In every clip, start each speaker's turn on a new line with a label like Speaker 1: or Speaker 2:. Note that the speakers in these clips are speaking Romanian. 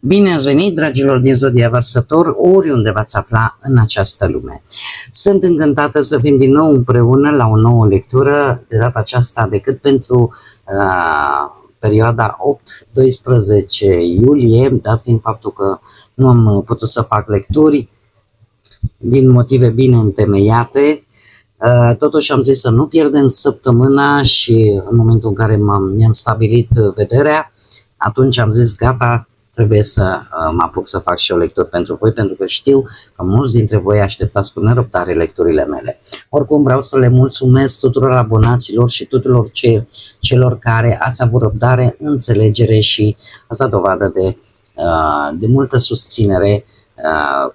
Speaker 1: Bine ați venit, dragilor din Zodia Vărsător, oriunde v-ați afla în această lume. Sunt încântată să fim din nou împreună la o nouă lectură, de data aceasta decât pentru perioada 8-12 iulie, dat fiind faptul că nu am putut să fac lecturi din motive bine întemeiate. Totuși am zis să nu pierdem săptămâna și în momentul în care mi-am stabilit vederea, atunci am zis gata, trebuie să mă apuc să fac și o lectură pentru voi, pentru că știu că mulți dintre voi așteptați cu nerăbdare lecturile mele. Oricum vreau să le mulțumesc tuturor abonaților și tuturor celor care ați avut răbdare, înțelegere și ați dat dovadă de multă susținere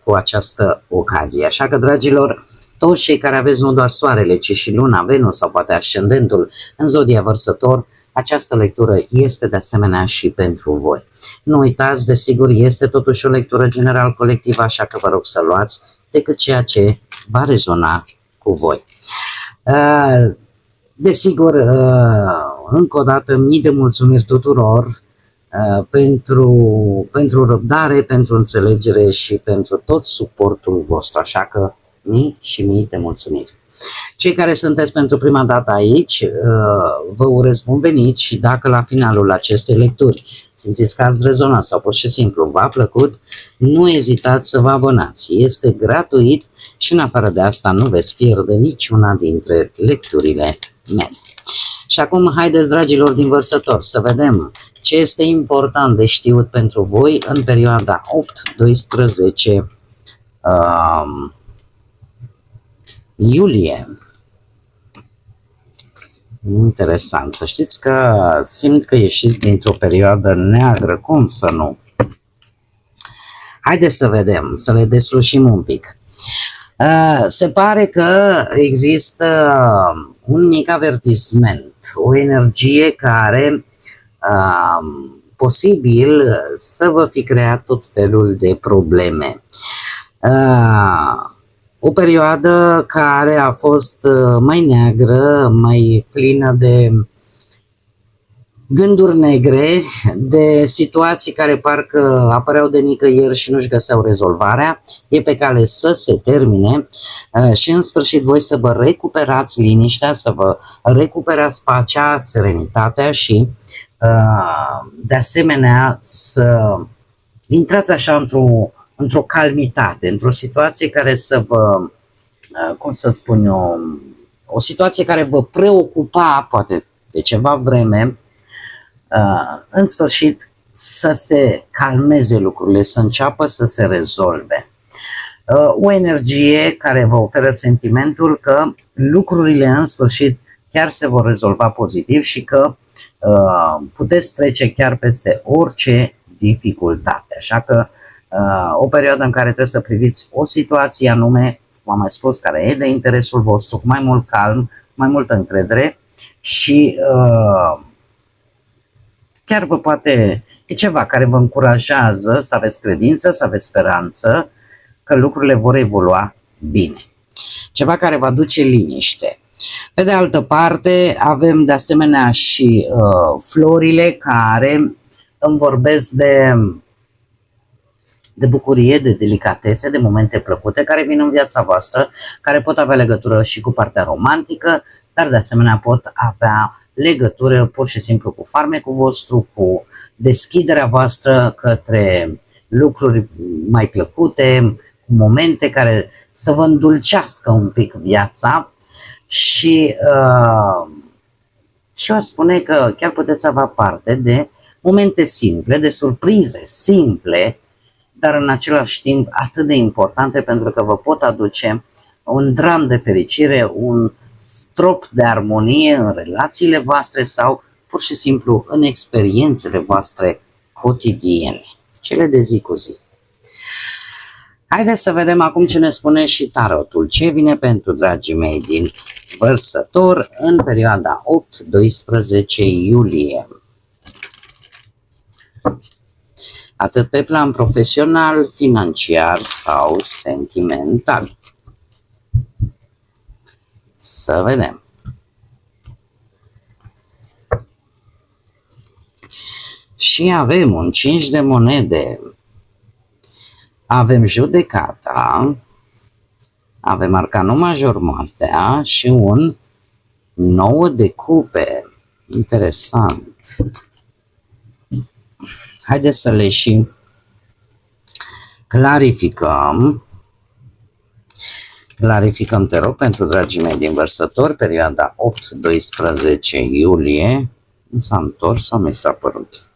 Speaker 1: cu această ocazie. Așa că, dragilor, toți cei care aveți nu doar Soarele, ci și Luna, Venus sau poate Ascendentul în Zodia Vărsător, această lectură este de asemenea și pentru voi. Nu uitați, desigur, este totuși o lectură general colectivă, așa că vă rog să luați decât ceea ce va rezona cu voi. Desigur, încă o dată, mii de mulțumiri tuturor pentru răbdare, pentru înțelegere și pentru tot suportul vostru, așa că mii și mii de mulțumiri. Cei care sunteți pentru prima dată aici, vă urez bun venit și dacă la finalul acestei lecturi simțiți că ați rezonat sau pur și simplu v-a plăcut, nu ezitați să vă abonați. Este gratuit și în afară de asta nu veți pierde niciuna dintre lecturile mele. Și acum haideți, dragilor din Vărsător, să vedem ce este important de știut pentru voi în perioada 8-12 iulie. Interesant. Să știți că simt că ieșiți dintr-o perioadă neagră. Cum să nu? Haideți să vedem, să le deslușim un pic. Se pare că există un mic avertisment, o energie care posibil să vă fi creat tot felul de probleme. O perioadă care a fost mai neagră, mai plină de gânduri negre, de situații care parcă apăreau de nicăieri și nu-și găseau rezolvarea, e pe cale să se termine și în sfârșit voi să vă recuperați liniștea, să vă recuperați pacea, serenitatea și de asemenea să intrați așa într-o calmitate, într-o situație care să vă, cum să spun eu, o situație care vă preocupa poate de ceva vreme, în sfârșit să se calmeze lucrurile, să înceapă să se rezolve. O energie care vă oferă sentimentul că lucrurile în sfârșit chiar se vor rezolva pozitiv și că puteți trece chiar peste orice dificultate. Așa că o perioadă în care trebuie să priviți o situație anume, v-am mai spus, care e de interesul vostru, cu mai mult calm, mai multă încredere și chiar vă poate, e ceva care vă încurajează să aveți credință, să aveți speranță că lucrurile vor evolua bine. Ceva care va duce liniște. Pe de altă parte, avem de asemenea și florile care îmi vorbesc de bucurie, de delicatețe, de momente plăcute care vin în viața voastră, care pot avea legătură și cu partea romantică, dar de asemenea pot avea legătură pur și simplu cu farmecul vostru, cu deschiderea voastră către lucruri mai plăcute, cu momente care să vă îndulcească un pic viața și eu aș spune că chiar puteți avea parte de momente simple, de surprize simple, dar în același timp atât de importante pentru că vă pot aduce un dram de fericire, un strop de armonie în relațiile voastre sau pur și simplu în experiențele voastre cotidiene, cele de zi cu zi. Haideți să vedem acum ce ne spune și tarotul. Ce vine pentru dragii mei din Vărsător în perioada 8-12 iulie. Atât pe plan profesional, financiar sau sentimental. Să vedem. Și avem un 5 de monede, avem judecata, avem arcanul major moartea și un 9 de cupe. Interesant. Haideți să le și clarificăm. Clarificăm, te rog, pentru dragii mei din Vărsători, perioada 8-12 iulie. S-a întors sau mi s-a părut?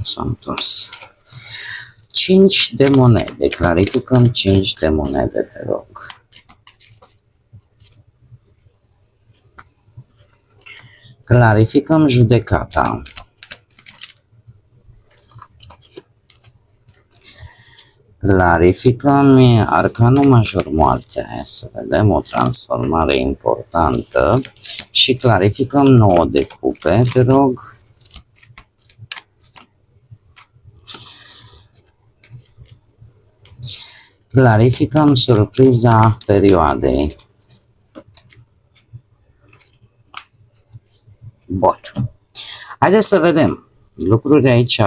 Speaker 1: S-a întors. 5 de monede. Clarificăm 5 de monede, te rog. Clarificăm judecata. Clarificăm arcanul major moartea. Să vedem o transformare importantă. Și clarificăm 9 de cupe, te rog. Clarificăm surpriza perioadei. Bun. Haideți să vedem lucruri aici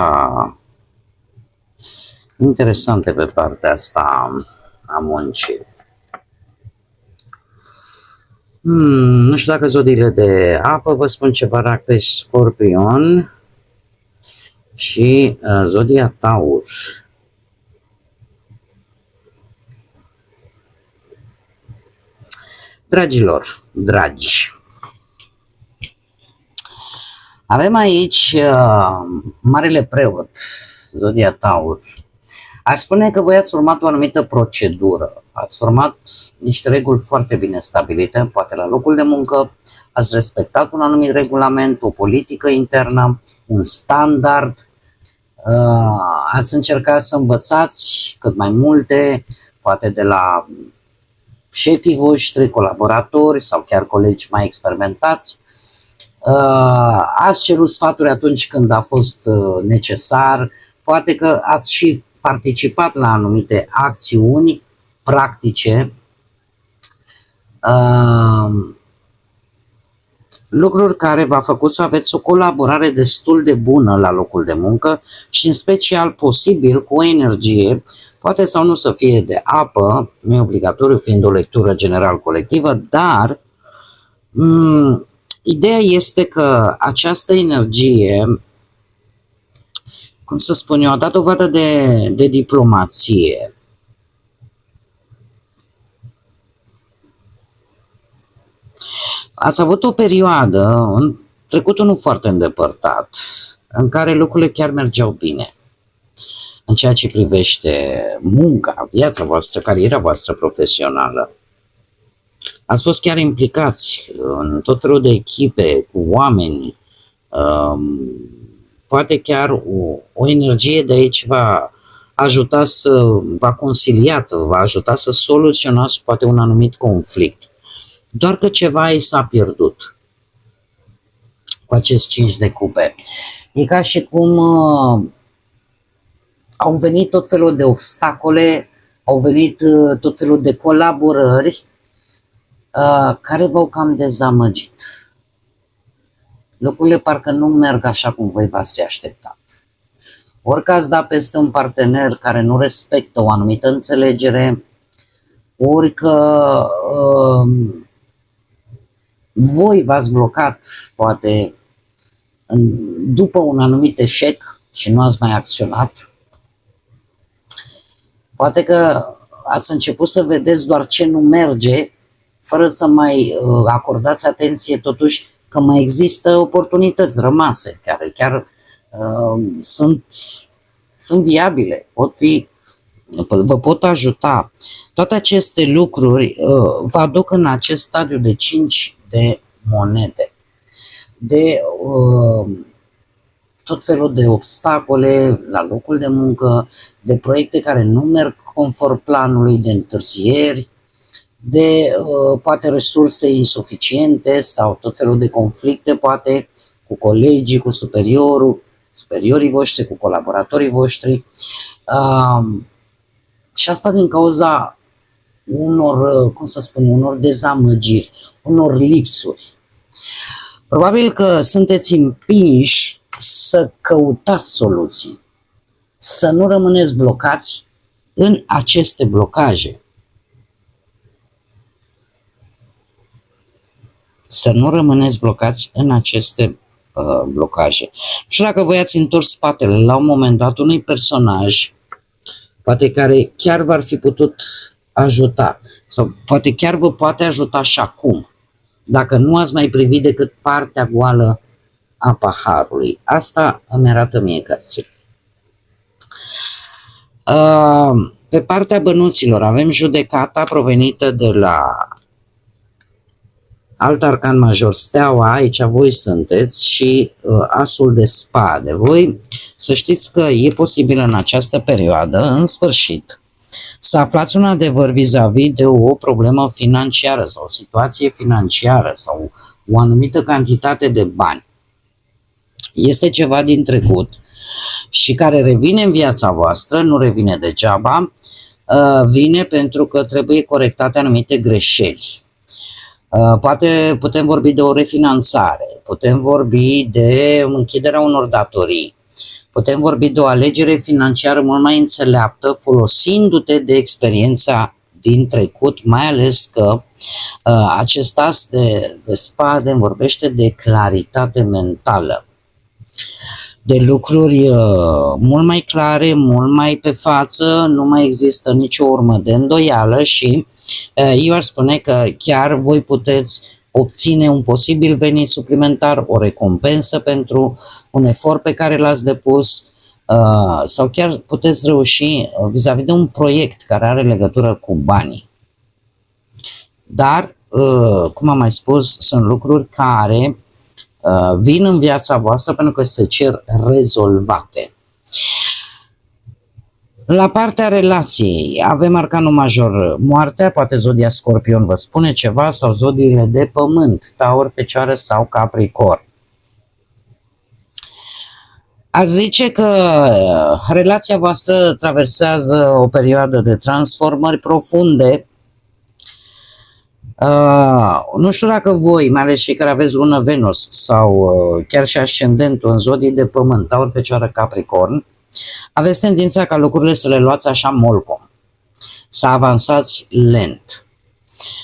Speaker 1: interesante pe partea asta a muncii. Nu știu dacă zodiile de apă vă spun ceva, Rac pe Scorpion și zodia Taur. Dragilor, dragi, avem aici Marele Preot, zodia Taur. Aș spune că voi ați urmat o anumită procedură, ați urmat niște reguli foarte bine stabilite, poate la locul de muncă, ați respectat un anumit regulament, o politică internă, un standard, ați încercat să învățați cât mai multe, poate de la șefii voștri, colaboratori sau chiar colegi mai experimentați. Ați cerut sfaturi atunci când a fost necesar, poate că ați și participat la anumite acțiuni practice, lucruri care v-a făcut să aveți o colaborare destul de bună la locul de muncă și în special posibil cu o energie, poate sau nu să fie de apă, nu e obligatoriu fiind o lectură general colectivă, dar ideea este că această energie, cum să spun eu, a dat dovadă de diplomație. Ați avut o perioadă, în trecutul nu foarte îndepărtat, în care lucrurile chiar mergeau bine. În ceea ce privește munca, viața voastră, cariera voastră profesională. Ați fost chiar implicați în tot felul de echipe, cu oameni. Poate chiar o energie de aici va ajuta va consiliat, va ajuta să soluționați poate un anumit conflict. Doar că ceva i s-a pierdut cu acest 5 de cupe. E ca și cum au venit tot felul de obstacole, au venit tot felul de colaborări care v-au cam dezamăgit. Lucrurile parcă nu merg așa cum voi v-ați fi așteptat. Ori că ați dat peste un partener care nu respectă o anumită înțelegere, ori că voi v-ați blocat, poate, după un anumit eșec și nu ați mai acționat. Poate că ați început să vedeți doar ce nu merge, fără să mai acordați atenție totuși că mai există oportunități rămase, care chiar sunt viabile, vă pot ajuta. Toate aceste lucruri vă aduc în acest stadiu de 5 de monede, de tot felul de obstacole la locul de muncă, de proiecte care nu merg conform planului, de întârzieri, de poate resurse insuficiente sau tot felul de conflicte, poate cu colegii, cu superiorii voștri, cu colaboratorii voștri. Și asta din cauza unor, unor dezamăgiri, unor lipsuri. Probabil că sunteți împinși să căutați soluții. să nu rămâneți blocați în aceste blocaje. Să nu rămâneți blocați în aceste blocaje. Nu știu dacă voi ați întors spatele la un moment dat unui personaj, poate care chiar v-ar fi putut ajuta, sau poate chiar vă poate ajuta și acum, dacă nu ați mai privit decât partea goală a paharului. Asta îmi arată mie cărții. Pe partea bănuților avem judecata provenită de la alt arcan major, steaua, aici voi sunteți, și asul de spade. Voi să știți că e posibil în această perioadă, în sfârșit, să aflați un adevăr vis-a-vis de o problemă financiară sau o situație financiară sau o anumită cantitate de bani. Este ceva din trecut și care revine în viața voastră, nu revine degeaba, vine pentru că trebuie corectate anumite greșeli. Poate putem vorbi de o refinanțare, putem vorbi de închiderea unor datorii, putem vorbi de o alegere financiară mult mai înțeleaptă folosindu-te de experiența din trecut, mai ales că acest as de spade vorbește de claritate mentală, de lucruri mult mai clare, mult mai pe față, nu mai există nicio urmă de îndoială și eu aș spune că chiar voi puteți obține un posibil venit suplimentar, o recompensă pentru un efort pe care l-ați depus sau chiar puteți reuși vis-a-vis de un proiect care are legătură cu banii. Dar, cum am mai spus, sunt lucruri care vin în viața voastră pentru că se cer rezolvate. La partea relației avem arcanul major, moartea, poate zodia Scorpion vă spune ceva, sau zodiile de pământ, Taur, Fecioară sau Capricorn. Aș zice că relația voastră traversează o perioadă de transformări profunde. Nu știu dacă voi, mai ales cei care aveți lună Venus sau chiar și ascendentul în zodii de pământ, Taur, Fecioară, Capricorn, aveți tendința ca lucrurile să le luați așa molcom, să avansați lent.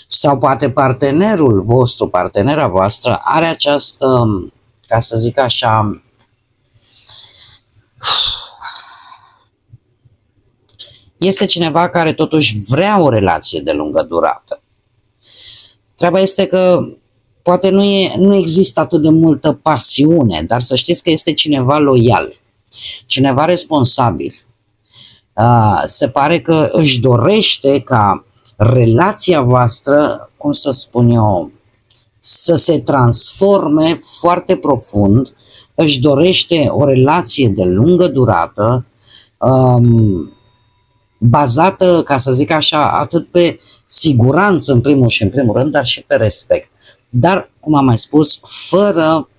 Speaker 1: Sau poate partenerul vostru, partenera voastră are această, ca să zic așa, este cineva care totuși vrea o relație de lungă durată. Treaba este că poate nu există atât de multă pasiune, dar să știți că este cineva loial, cineva responsabil. Se pare că își dorește ca relația voastră, cum să spun eu, să se transforme foarte profund, își dorește o relație de lungă durată, bazată, ca să zic așa, atât pe siguranță în primul și în primul rând, dar și pe respect. Dar, cum am mai spus, fără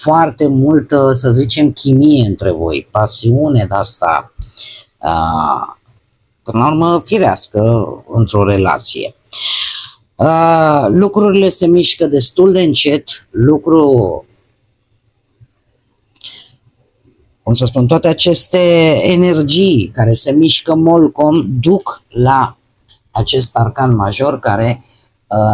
Speaker 1: foarte multă, să zicem, chimie între voi, pasiune de asta, până la urmă, firească într-o relație. Lucrurile se mișcă destul de încet, cum să spun, toate aceste energii care se mișcă molcom duc la acest arcan major care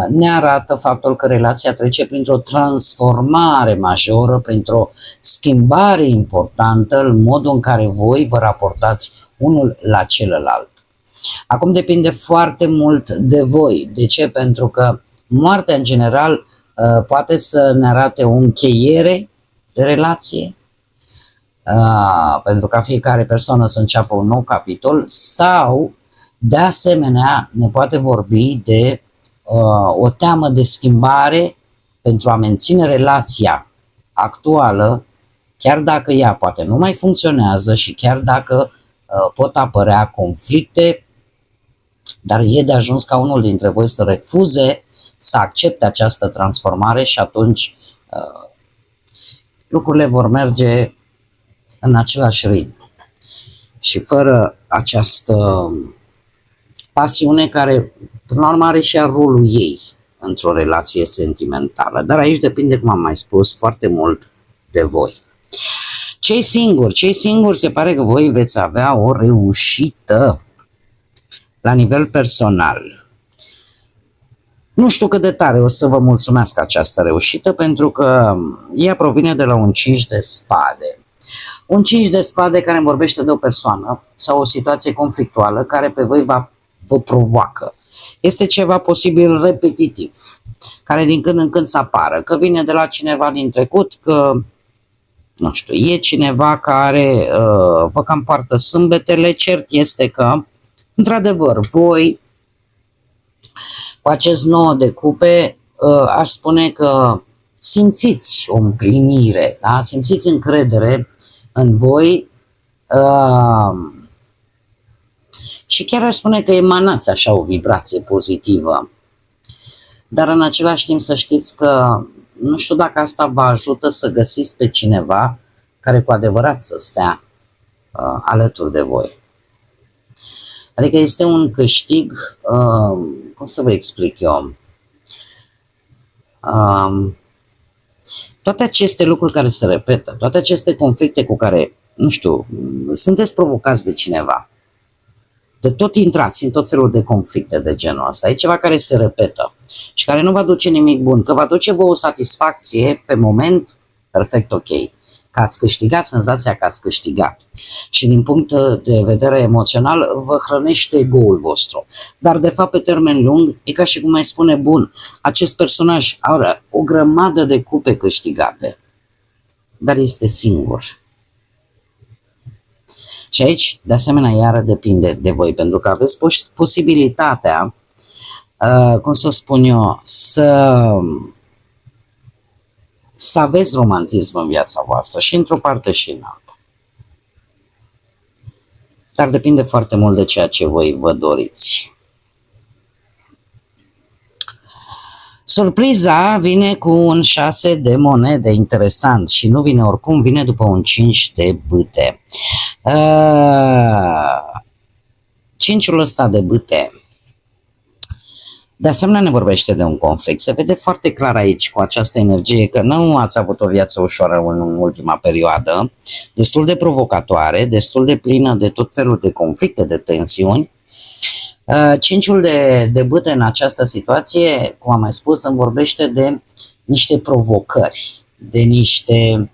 Speaker 1: ne arată faptul că relația trece printr-o transformare majoră, printr-o schimbare importantă în modul în care voi vă raportați unul la celălalt. Acum depinde foarte mult de voi. De ce? Pentru că moartea în general poate să ne arate o încheiere de relație, pentru ca fiecare persoană să înceapă un nou capitol, sau de asemenea ne poate vorbi de o teamă de schimbare pentru a menține relația actuală, chiar dacă ea poate nu mai funcționează și chiar dacă pot apărea conflicte, dar e de ajuns ca unul dintre voi să refuze să accepte această transformare și atunci lucrurile vor merge în același ritm și fără această pasiune care, până la urmă, are și rolul ei într-o relație sentimentală. Dar aici depinde, cum am mai spus, foarte mult de voi. Cei singuri se pare că voi veți avea o reușită la nivel personal. Nu știu cât de tare o să vă mulțumesc această reușită, pentru că ea provine de la un 5 de spade. Un 5 de spade care îmi vorbește de o persoană sau o situație conflictuală care pe voi vă provoacă. Este ceva posibil repetitiv, care din când în când să apară, că vine de la cineva din trecut, că nu știu, e cineva care vă cam poartă sâmbetele. Cert este că, într-adevăr, voi, cu acest 9 de cupe, aș spune că simțiți o împlinire, da? Simțiți încredere în voi și chiar aș spune că emanați așa o vibrație pozitivă. Dar în același timp să știți că nu știu dacă asta vă ajută să găsiți pe cineva care cu adevărat să stea alături de voi. Adică este un câștig, cum să vă explic eu, toate aceste lucruri care se repetă, toate aceste conflicte cu care, nu știu, sunteți provocați de cineva, de tot intrați în tot felul de conflicte de genul ăsta. E ceva care se repetă și care nu vă aduce nimic bun, că vă aduce vouă o satisfacție pe moment, perfect ok, că ați câștigat, senzația că ați câștigat. Și din punct de vedere emoțional vă hrănește ego-ul vostru. Dar de fapt pe termen lung e ca și cum mai spune, bun, acest personaj are o grămadă de cupe câștigate, dar este singur. Și aici, de asemenea, iară depinde de voi, pentru că aveți posibilitatea, cum să spun eu, să aveți romantism în viața voastră și într-o parte și în alta. Dar depinde foarte mult de ceea ce voi vă doriți. Surpriza vine cu un 6 de monede, interesant, și nu vine oricum, vine după un 5 de bâte. 5-ul ăsta de bâte, de asemenea, ne vorbește de un conflict. Se vede foarte clar aici, cu această energie, că nu ați avut o viață ușoară în ultima perioadă, destul de provocatoare, destul de plină de tot felul de conflicte, de tensiuni. 5-ul de bâte în această situație, cum am mai spus, îmi vorbește de niște provocări, de niște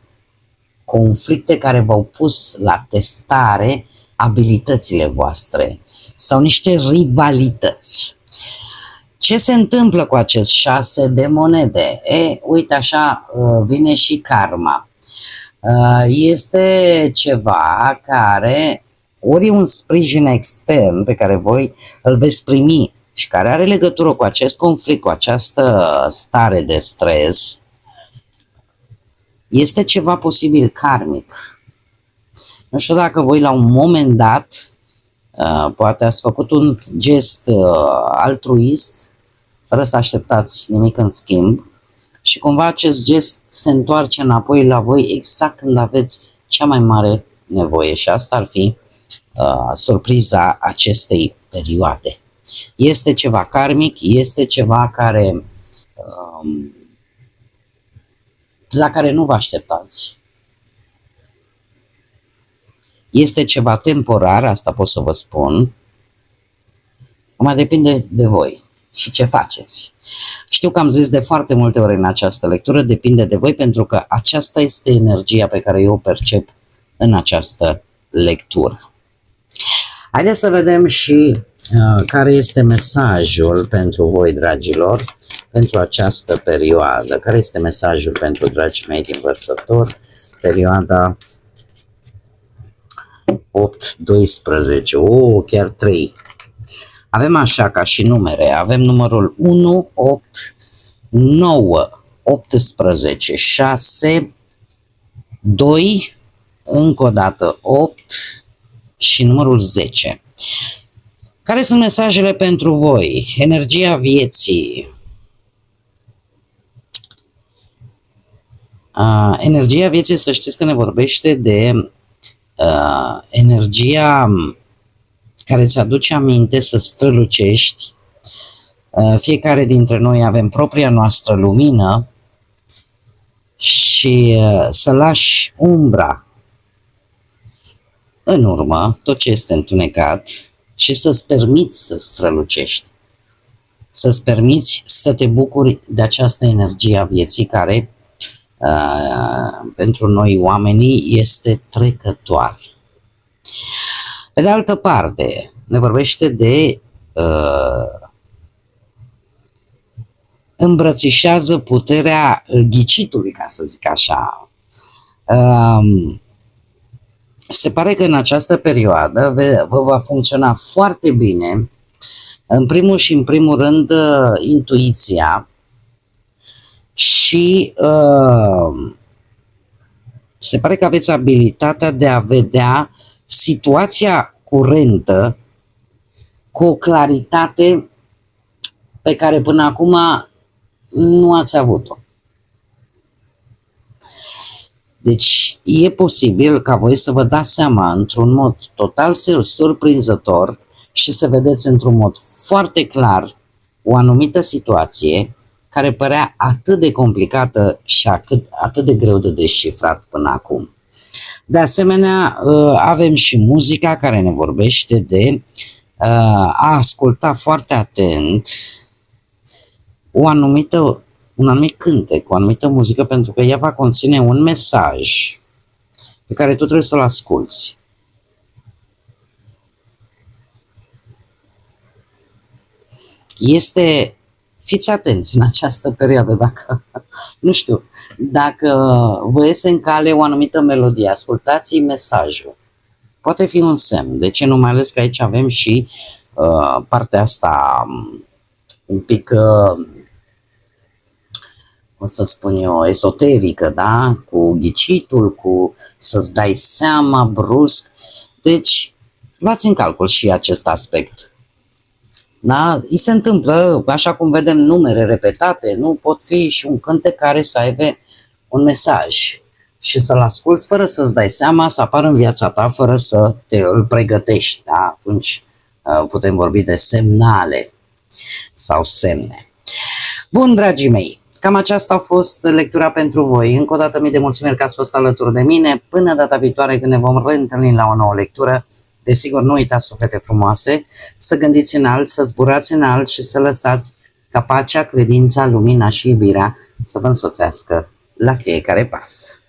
Speaker 1: conflicte care v-au pus la testare abilitățile voastre sau niște rivalități. Ce se întâmplă cu acest 6 de monede? Uite așa, vine și karma. Este ceva care, ori un sprijin extern pe care voi îl veți primi și care are legătură cu acest conflict, cu această stare de stres, este ceva posibil karmic. Nu știu dacă voi la un moment dat poate ați făcut un gest altruist fără să așteptați nimic în schimb și cumva acest gest se întoarce înapoi la voi exact când aveți cea mai mare nevoie și asta ar fi surpriza acestei perioade. Este ceva karmic, este ceva care, la care nu vă așteptați. Este ceva temporar, asta pot să vă spun, mai depinde de voi și ce faceți. Știu că am zis de foarte multe ori în această lectură, depinde de voi, pentru că aceasta este energia pe care eu o percep în această lectură. Haideți să vedem și care este mesajul pentru voi, dragilor, pentru această perioadă. Care este mesajul pentru dragii mei din Vărsător, perioada 8-12, chiar 3. Avem așa ca și numere, avem numărul 1, 8, 9, 18, 6, 2, încă o dată 8 și numărul 10. Care sunt mesajele pentru voi? Energia vieții. Energia vieții, să știți că ne vorbește de energia care îți aduce aminte să strălucești. Fiecare dintre noi avem propria noastră lumină și să lași umbra în urmă tot ce este întunecat și să-ți permiți să strălucești, să-ți permiți să te bucuri de această energie a vieții care pentru noi oamenii este trecătoare. Pe de altă parte, ne vorbește de îmbrățișează puterea ghicitului, ca să zic așa. Se pare că în această perioadă vă va funcționa foarte bine, în primul și în primul rând, intuiția și se pare că aveți abilitatea de a vedea situația curentă cu o claritate pe care până acum nu ați avut-o. Deci e posibil ca voi să vă dați seama într-un mod total surprinzător și să vedeți într-un mod foarte clar o anumită situație care părea atât de complicată și atât de greu de descifrat până acum. De asemenea, avem și muzica care ne vorbește de a asculta foarte atent un anumit cântec, o anumită muzică, pentru că ea va conține un mesaj pe care tu trebuie să-l asculți. Fiți atenți în această perioadă, dacă vă iese în cale o anumită melodie, ascultați mesajul. Poate fi un semn. De ce nu? Mai ales că aici avem și partea asta un pic, cum să spun eu, esoterică, da? Cu ghicitul, cu să-ți dai seama brusc. Deci, luați în calcul și acest aspect. Da? Îi se întâmplă, așa cum vedem numere repetate, nu pot fi și un cântec care să aibă un mesaj și să-l asculți fără să-ți dai seama, să apară în viața ta fără să îl pregătești. Da? Atunci putem vorbi de semnale sau semne. Bun, dragii mei, cam aceasta a fost lectura pentru voi. Încă o dată mii de mulțumiri că ați fost alături de mine. Până data viitoare când ne vom reîntâlni la o nouă lectură, desigur, nu uitați, suflete frumoase, să gândiți înalt, să zburați înalt și să lăsați ca pacea, credința, lumina și iubirea să vă însoțească la fiecare pas.